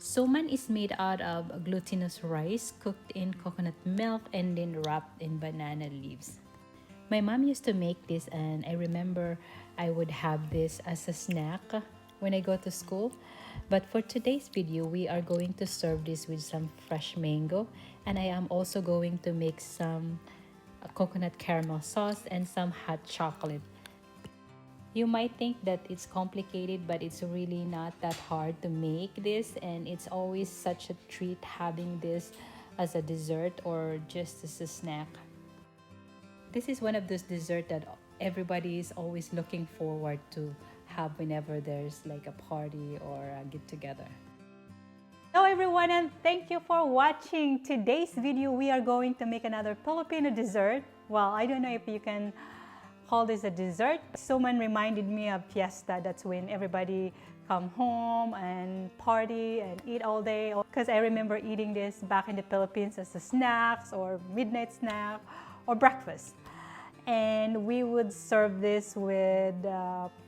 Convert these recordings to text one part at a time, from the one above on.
Suman is made out of glutinous rice cooked in coconut milk and then wrapped in banana leaves. My mom used to make this, and I remember I would have this as a snack when I go to school. But for today's video, we are going to serve this with some fresh mango, and I am also going to make some coconut caramel sauce and some hot chocolate. You might think that it's complicated, but it's really not that hard to make this, and it's always such a treat having this as a dessert or just as a snack. This is one of those desserts that everybody is always looking forward to have whenever there's like a party or a get together. Hello everyone, and thank you for watching today's video. We are going to make another Filipino dessert. Well, I don't know if you can call this a dessert. Someone reminded me of fiesta. That's when everybody come home and party and eat all day. Because I remember eating this back in the Philippines as a snacks or midnight snack or breakfast. And we would serve this with,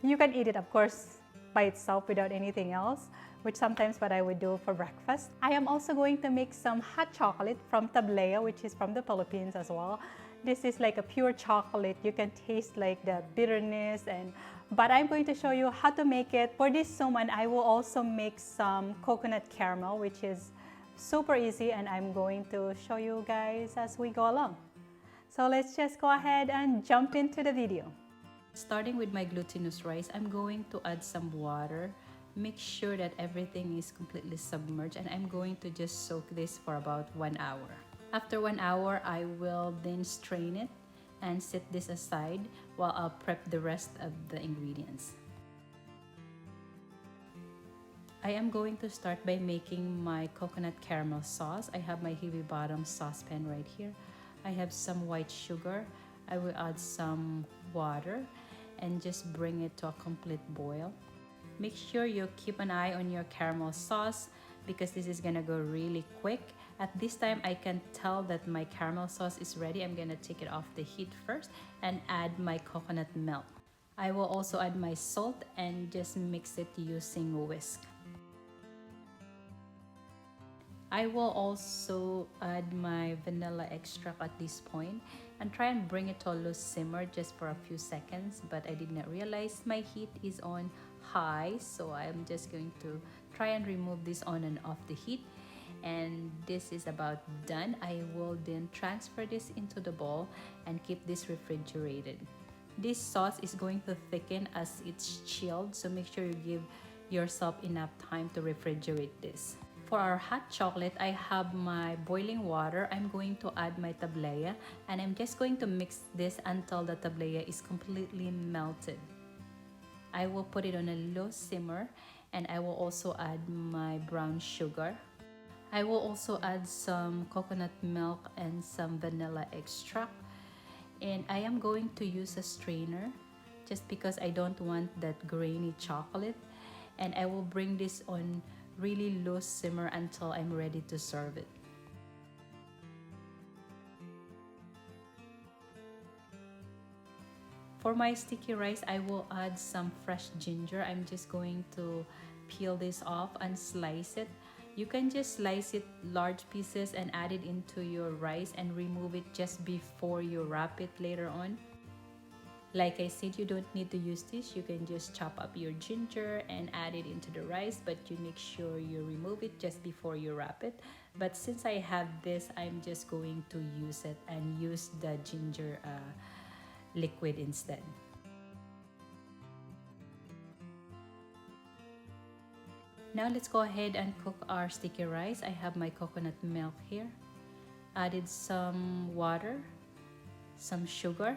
you can eat it of course by itself without anything else, which sometimes what I would do for breakfast. I am also going to make some hot chocolate from Tablea, which is from the Philippines as well. This is like a pure chocolate. You can taste like the bitterness, but I'm going to show you how to make it. For this suman, I will also make some coconut caramel, which is super easy, and I'm going to show you guys as we go along. So let's just go ahead and jump into the video. Starting with my glutinous rice, I'm going to add some water. Make sure that everything is completely submerged, and I'm going to just soak this for about 1 hour. After 1 hour, I will then strain it and set this aside while I'll prep the rest of the ingredients. I am going to start by making my coconut caramel sauce. I have my heavy bottom saucepan right here. I have some white sugar. I will add some water and just bring it to a complete boil. Make sure you keep an eye on your caramel sauce because this is gonna go really quick. At this time, I can tell that my caramel sauce is ready. I'm gonna take it off the heat first and add my coconut milk. I will also add my salt and just mix it using a whisk. I will also add my vanilla extract at this point and try and bring it to a low simmer just for a few seconds, but I did not realize my heat is on high, so I'm just going to try and remove this on and off the heat, and this is about done. I will then transfer this into the bowl and keep this refrigerated. This sauce is going to thicken as it's chilled, so make sure you give yourself enough time to refrigerate this. For our hot chocolate, I have my boiling water. I'm going to add my tablea, and I'm just going to mix this until the tablea is completely melted. I will put it on a low simmer, and I will also add my brown sugar. I will also add some coconut milk and some vanilla extract, and I am going to use a strainer just because I don't want that grainy chocolate, and I will bring this on really low simmer until I'm ready to serve it. For my sticky rice, I will add some fresh ginger. I'm just going to peel this off and slice it. You can just slice it large pieces and add it into your rice and remove it just before you wrap it later on. Like I said, you don't need to use this. You can just chop up your ginger and add it into the rice, but you make sure you remove it just before you wrap it. But since I have this, I'm just going to use it and use the ginger liquid instead. Now let's go ahead and cook our sticky rice. I have my coconut milk here. Added some water, some sugar,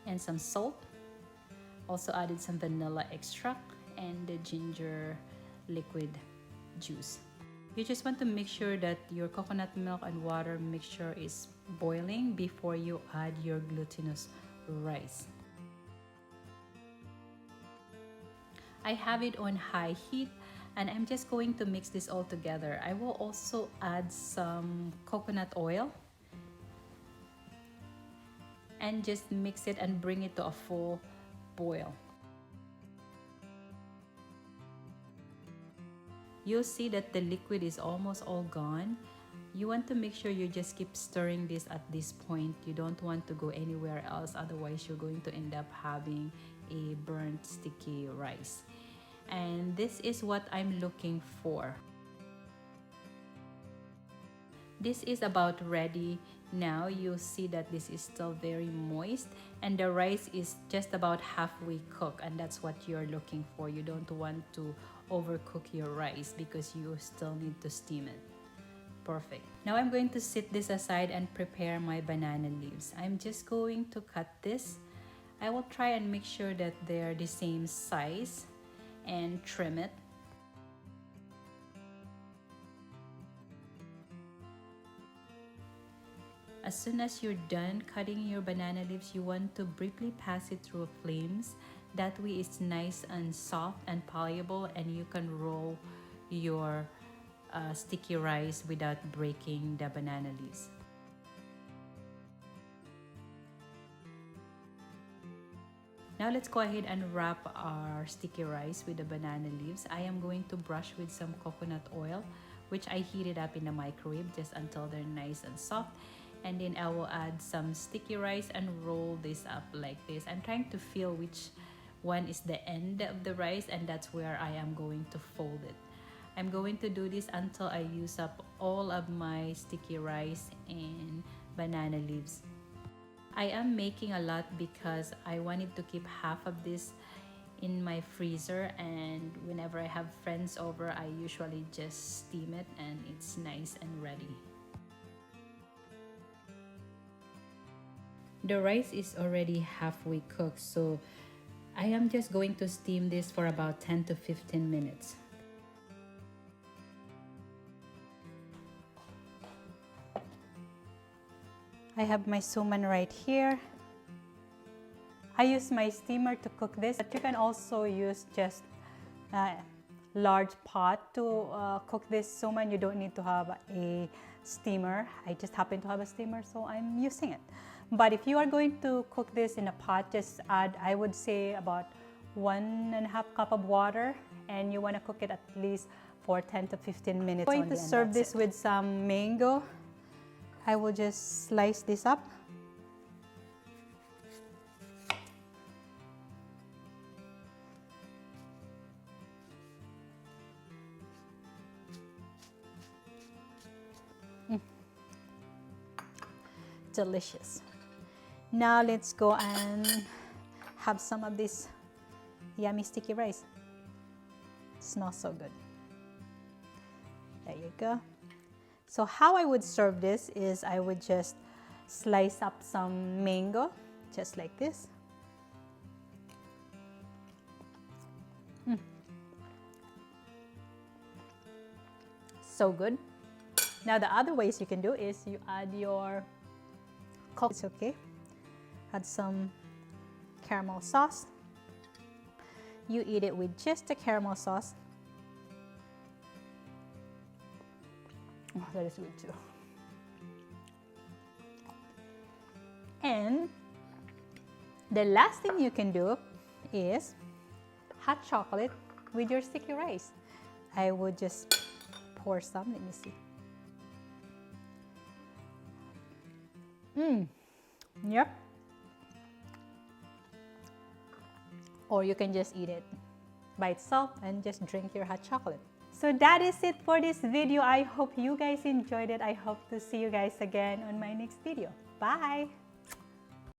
and some salt. Also added some vanilla extract and the ginger liquid juice. You just want to make sure that your coconut milk and water mixture is boiling before you add your glutinous rice. I have it on high heat, and I'm just going to mix this all together. I will also add some coconut oil and just mix it and bring it to a full boil. you'll see that the liquid is almost all gone. You want to make sure you just keep stirring this at this point. You don't want to go anywhere else, otherwise you're going to end up having a burnt sticky rice. And this is what I'm looking for. This is about ready now. You'll see that this is still very moist and the rice is just about halfway cooked, and that's what you're looking for. You don't want to overcook your rice because you still need to steam it. Perfect. Now I'm going to set this aside and prepare my banana leaves. I'm just going to cut this. I will try and make sure that they're the same size and trim it. As soon as you're done cutting your banana leaves, you want to briefly pass it through flames. That way it's nice and soft and pliable, and you can roll your sticky rice without breaking the banana leaves. Now let's go ahead and wrap our sticky rice with the banana leaves. I am going to brush with some coconut oil, which I heated up in the microwave just until they're nice and soft. And then I will add some sticky rice and roll this up like this. I'm trying to feel which one is the end of the rice, and that's where I am going to fold it. I'm going to do this until I use up all of my sticky rice and banana leaves. I am making a lot because I wanted to keep half of this in my freezer, and whenever I have friends over, I usually just steam it and it's nice and ready. The rice is already halfway cooked, so I am just going to steam this for about 10 to 15 minutes. I have my suman right here. I use my steamer to cook this, but you can also use just a large pot to cook this suman. You don't need to have a steamer. I just happen to have a steamer, so I'm using it. But if you are going to cook this in a pot, just add, I would say, about 1.5 cups of water, and you want to cook it at least for 10 to 15 minutes. I'm going to serve this with some mango. I will just slice this up. Delicious. Now let's go and have some of this yummy sticky rice. It smells so good. There you go. So how I would serve this is I would just slice up some mango, just like this. So good. Now the other ways you can do is you add your Coke. It's okay. Add some caramel sauce. You eat it with just the caramel sauce. Oh, that is good too. And the last thing you can do is hot chocolate with your sticky rice. I would just pour some. Let me see. Yep. Or you can just eat it by itself and just drink your hot chocolate. So that is it for this video. I hope you guys enjoyed it. I hope to see you guys again on my next video. Bye!